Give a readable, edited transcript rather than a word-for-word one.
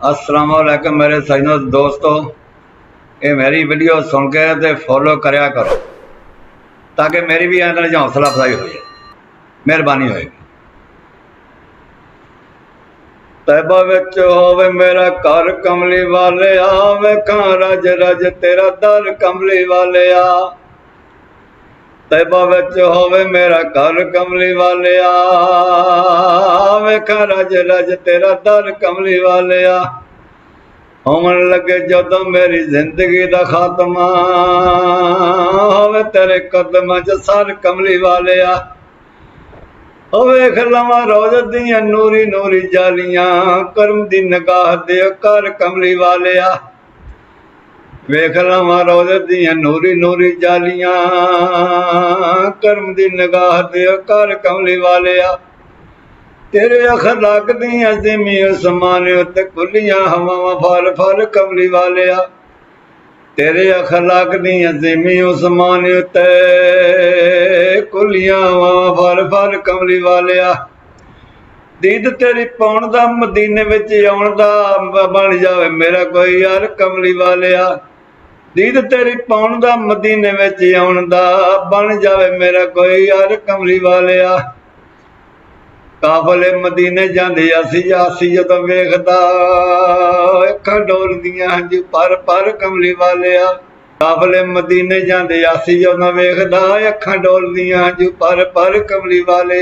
अस्सलाम वालेकुम मेरे सजनों दोस्तों, ये मेरी वीडियो सुन के ते फॉलो करया करो ताकि मेरी भी एंड हौसला अफजाई हो जाए। मेहरबानी होएगी। तैबा विच होवे मेरा घर कमली वाले वेखां रज रज तेरा दर कमली वाले तैबा विच होवे मेरा घर कमली वाले वेखां रज रज तेरा दर कमली वाले होवन लगे जदों मेरी जिंदगी दा खात्मा होवे तेरे कदमां च सर कमली वाले वेख लवां रोज दियां नूरी नूरी जालियां करम दी निगाह दे कर कमली वाले वेख लवां रोज दियां नूरी नूरी जालियां करम दी निगाह दे कर कमली वाले तेरे अखलाक दियां ज़मीं आसमान उत्ते खुलियां हवावां फल फल कमली वाले तेरे अखलाक दियां ज़मीं आसमान उत्ते खुलियां हवावां फल फल कमली वाले दीद तेरी पाउण दा मदीने विच आउण दा बन जावे मेरा कोई यार कमली वाले दीद तेरी पाउण दा मदीने विच आउण दा बन जावे मेरा कोई यार कमली वाले काफले मदीने जांदे असी जदों वेखदा अखां डोलदियां हंझू पर पर कमली वाले काफले मदीने जांदे असी जदों वेखदा अखां डोलदियां हंझू पर पर कमली वाले